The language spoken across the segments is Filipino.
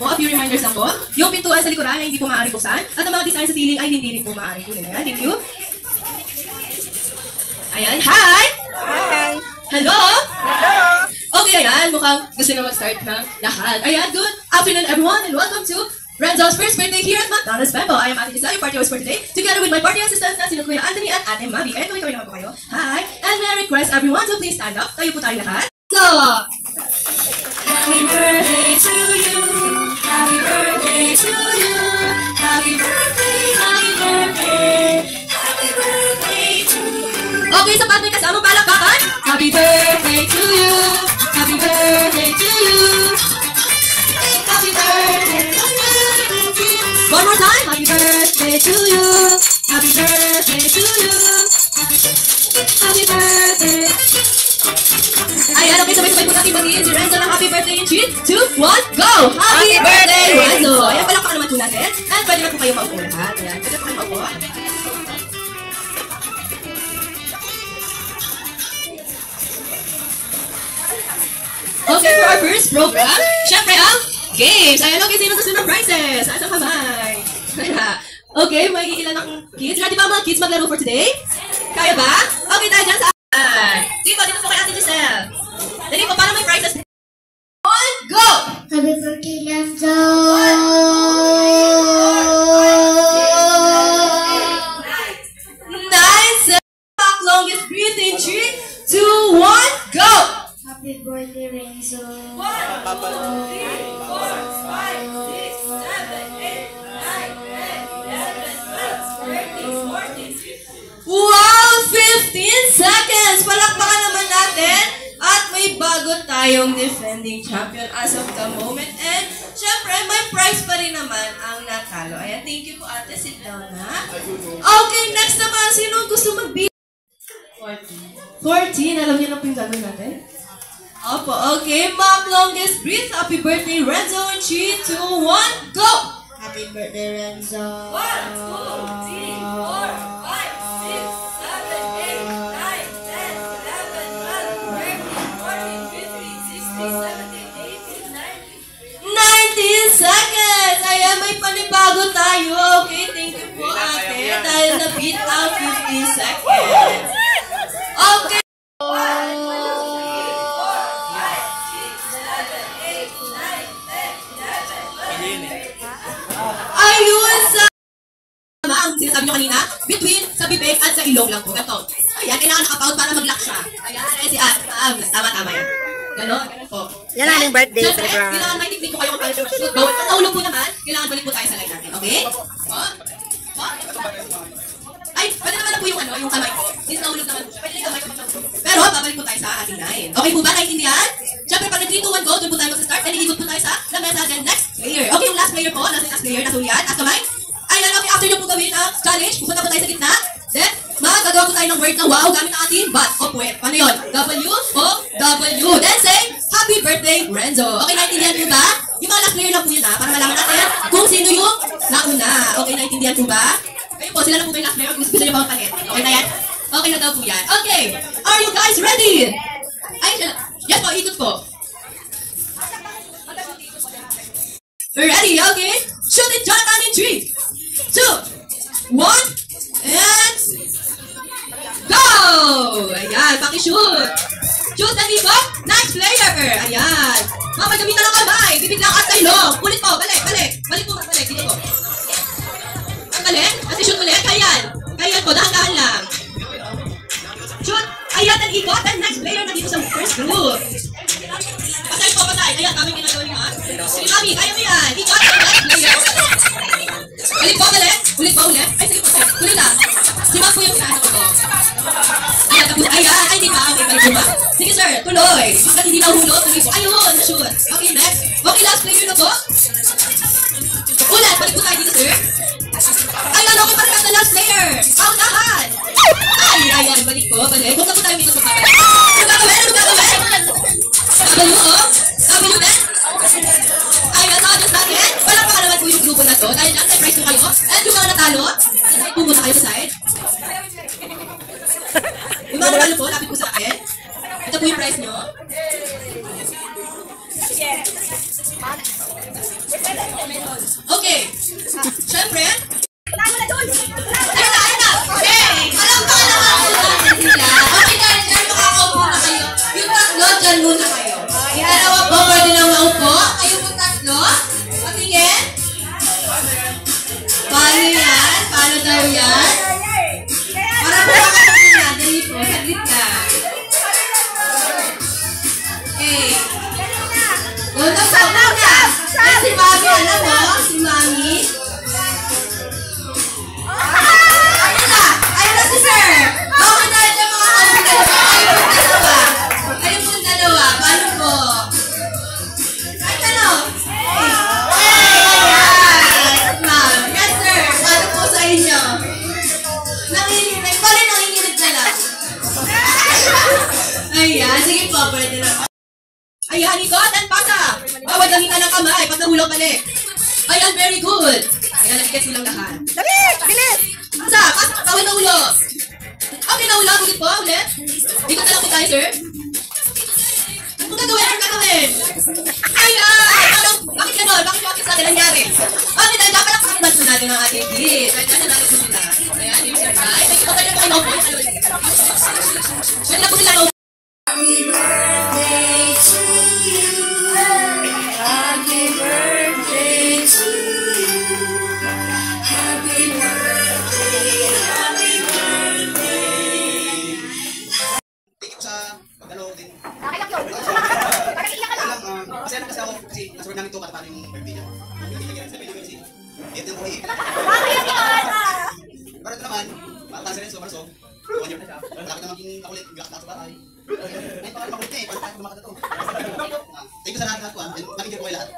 po, a few reminders lang po. Yung pintuan sa likuran ay hindi po maaari buksan. At ang mga design sa ceiling ay hindi rin po maaari kunin. Ayan, thank you. Ayan, hi! Hi! Hello! Hello! Okay, ayan, mukhang gusto na mag-start na lahat. Ayan, good afternoon everyone and welcome to Renzo's first birthday here at McDonald's Bembo. I am Ate Giselle, your party host for today, together with my party assistants na sino Kuya Anthony at Ate Mavi. And kawin naman po kayo. Hi! And may I request everyone to please stand up. Tayo po tayo lahat. So, happy birthday to you. Happy birthday to you. Happy birthday, happy birthday. Happy birthday to you. Okay, sapat may kasamang palakpakan. Happy birthday to you. Happy birthday to you. Happy birthday to you. One more time. Happy birthday to you. Happy birthday to you. Happy birthday. Ayan, okay, sabay-sabay po natin magiging si Renzo ng happy birthday in 3, 2, 1, go! Happy birthday, Renzo! Ayan, palakpakan naman po natin. And pwede na po kayo maupo lahat. Ayan, pwede po kayo maupo. Okay, for our first program, syempre ang games. Ayan, okay, sino gusto ng prizes? Asa kamay? Okay, may ilan ng kids. Ready ba mga kids maglaro for today? Kaya ba? Okay, tayo dyan sa sige po, dito po kay Ate Giselle. Dali po, para may prizes. On, go! Happy birthday, Renzo! Nice! Back longest breath in 3, 2, 1, go! Happy birthday, Renzo! 1, 2, 3, 4, 5, 6, 7, 8, 9, 10, 11, 12, 13, 14, 15. Wow! 15 seconds! Palakpakan naman natin! At may bago tayong defending champion as of the moment. And syempre, may prize pa rin naman ang natalo. Ayan, thank you po ate. Sit down na. Okay, next naman. Sino gusto mag-beat? 14. 14? Alam niyo na po yung gagawin natin? Opo, okay. Mom, longest breath. Happy birthday, Renzo. 3, 2, 1, go! Happy birthday, Renzo! 1, 2, 3, 4, 5, 6, 7, 8, 9, 10, 11, 12, 13, 14, 15, 16, 17, 18, 19. 19 seconds! Ayan, may panibago tayo. Okay, thank you po ate. Dahil na-beat ang 15 seconds. Okay. 1, 2, 3, 4, 5, 6, 7, 8, 9, 10, 11, 12, 13, 14, 15, 16, 17, 18, 19. Ayun sa ang sinasabi nyo kanina, between sa bibig at sa ilong lang po. Ito. Ayan, kailangan nakapout para mag-lock siya. Ayan, si tama-tama yan. Ganon po. Yan ang ating birthday Siyempre, program. kailangan may technique po kayo kung paano shoot. Bawat sa nahulog po naman, kailangan balik po tayo sa line natin. Okay? Ay, pwede naman na po yung yung kamay ko. Since nahulog naman po siya, pwede yung kamay ko. Pero, babalik po tayo sa ating line. Okay po ba? Naintindihan? Siyempre, pag 3, 2, 1, go, doon po tayo mag-start. And iikot po tayo sa lamesa. Then, next player. Okay, yung last player po. Nasa yung last player. Nasa ulian. At kamay. Ayan, okay, after nyo po gawin ang challenge, pupunta po tayo sa gitna. Then, magagawa po tayo ng word na wow gamit ang ating bat o puwet. Paano yun? W-O-W. Then say, happy birthday, Renzo. Okay, naintindihan po ba? Yung mga last player lang po yun ha, para malaman natin kung sino yung nauna. Okay, naintindihan po ba? Kayo po, sila lang po yung last player. Gusto nyo ba magpalit? Okay na yan? Okay na daw po yan. Okay, are you guys ready? Ay, yes po, ikot po. Ready, okay? Shoot it, Jonathan, in 3, 2, 1, and go! Ayan, pakishoot. Shoot ang ikot. Nice player. Ayan. Mamay, gamitan ng kamay. Bibig lang at kailong. Ulit po, balik. Balik po, balik. Dito po. Ang balik. Kasi shoot ulit. Kayan po, dahan-dahan lang. Shoot. Ayan, ang ikot. And next player na dito sa first group. Pasay po, pasay. Ayan, kami ginagawa niyo ha. Sige, mami, kaya mo yan. Ikot. Next player. Balik po, balik. Ulit po, ulit. Ay, sige po, sige. Tuloy lang. Si Ma'am po yung pinasa ko po. Ayan, tapos, ayan. Ay, di ba? Okay, balik po ba? Sige, sir. Tuloy. Bakit hindi nahulog? Tuloy po. Ayun, na-shoot. Okay, next. Okay, last player na po. Ulit, balik po tayo dito, sir. Ayan, okay, parang na last player. Paunahan. Ay, ayan, balik po, balik. Huwag na po tayo dito sa pabalik. Ano gagawin? W, oh. W din. Ayan, nakadus natin. Walang pakalaman po yung grupo na to. Dahil lang, surprise po kayo. And yung mga natalo, sa side po muna kayo sa side. Yung mga natalo po, lapit po sa akin. Ito po yung prize nyo. Ano daw yan? Para po makakamuna. Dali po. Saglit na. Okay. Unang sa una. Ay, si Mami. Alam mo? Si Mami. Ayun na. Ayun na si Sir. Okay na rin yung mga dalawa. Ayun pong dalawa. Paano po? Ay, tanong. Ma'am. Yes, sir. Paano po sa inyo? Nanginginig. Pwede nanginginig na lang. Ayan. Sige po. Pwede na. Ayan, ikot and pasa. Bawal gamitan ng kamay pag nahulog mali. Ayan, very good. Ayan, nagigets silang lahat. Dali! Bilis! Pasa, pasa, bawal nahulog. Okay, nahulog. Ulit po, ulit. Ikot na lang po tayo, sir. Ano gagawin? Ano gagawin? Ayan! Bakit gano'n? Bakit sa atin nangyari? Okay, dahil dapat ang pakibad po natin ang ating kids. Dahil kasi natin po sila. Ayan, yung sir, guys. Thank you po kayo na po kayo na-open. Pwede na po sila na-open. Happy birthday to you. Happy birthday to you. Happy birthday. Happy birthday. Thank you sa pag-ano din. Nakayak yun. Nakaiyak ka lang. Kasi ano kasi ako, kasi nasuwag namin ito para yung birthday niya. Sa video kasi, ito yung buhay. Nakayak yun. Pero ito naman, mataas rin so marso. 1 year na siya. Malapit naman yung kakulit, gilak na sa bahay. Ay, baka makulit na eh, paano tayo kumakat na ito? Thank you sa lahat ko ah, nakikita ko kayo lahat.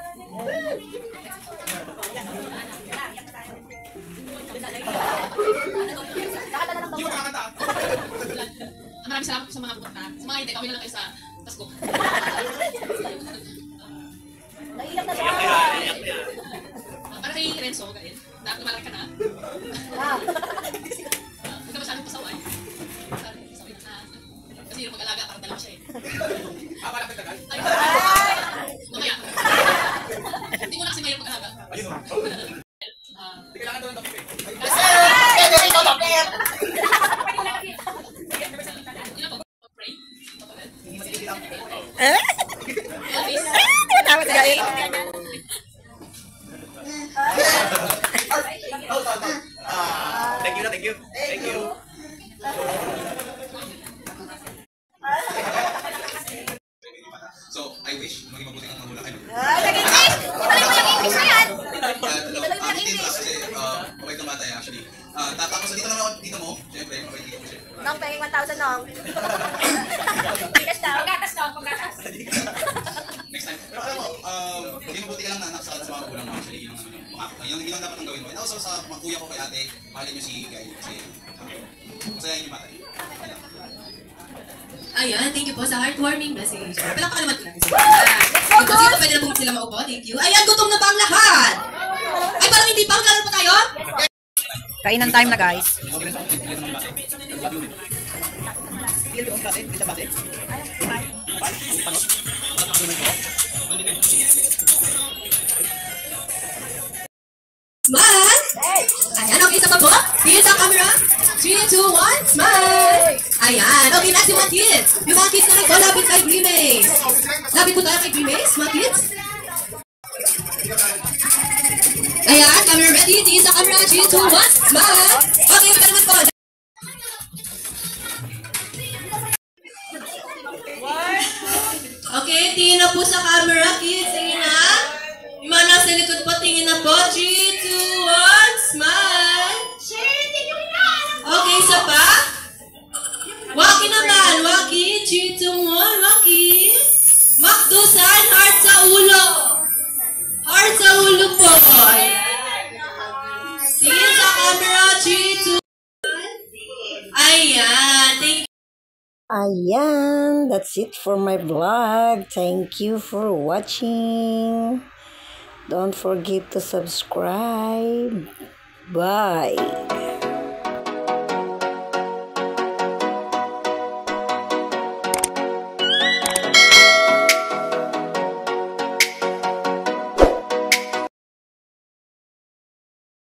Maraming salamat po sa mga pupunta. Sa mga hindi, kami na lang kayo sa Pasko. Naiyak na siya. Para kay Renzo, ganyan. Dapat malaki ka na. Huwag ka masyadong pasaway. Pasaway na. Kasi yung mag-alaga, parang dalawa siya eh. Malapit tagal? Ay, mamaya. Hindi mo na kasi mayroon mag-alaga. Ayun o. Hindi kailangan doon ng topic eh. Yun ako, pray. Eh? Tama si Gail. Thank you na, thank you. Thank you. So, I wish maging mabuti kang magulang kayo. Nag-English! Ibalik mo yung English na yan! Ibalik mo yung English! Kasi, mabait ng bata eh, actually. Tapos dito naman ako, dito mo, siyempre, mabait dito ko siya. Nong, penging 1,000 nong. Pagkakas daw. Pagkakas daw, pagkakas. Next time. Pero alam mo, maging mabuti ka lang na anak sa mga magulang mo. Actually, yun ang dapat ang gawin mo. And also sa mga kuya ko kay ate, mahalin nyo si Guy. Kasi, masayahin yung bata. Ayan, thank you po sa heartwarming message. Palakpakan naman ko natin sila. Ito sila, pwede na po sila maupo. Thank you. Ayan, gutom na ba ang lahat? Ay, parang hindi pa. Maglaro pa tayo? Kainan time na, guys. Smile! Ayan, okay, isa pa po. Here's ang camera. 3, 2, 1, smile! Ayan, okay, next yung mga kids. Yung mga kids na nagko-lapit kay Grimace. Lapit po tayo kay Grimace, mga kids. Ayan, camera ready. Here's ang camera. 3, 2, 1, smile! Okay, magka naman po. Okay, tingin na po sa camera, kids. Tingin na. Yung mga nasa likod po, tingin na po. 3, 2, 1, smile! Okay, isa pa. Waki naman, Waki. 3, 2, 1, Waki. Makdusan, heart sa ulo. Heart sa ulo po. Tingin sa camera. 3, 2, 1. Ayan, thank you. Ayan, that's it for my vlog. Thank you for watching. Don't forget to subscribe. Bye.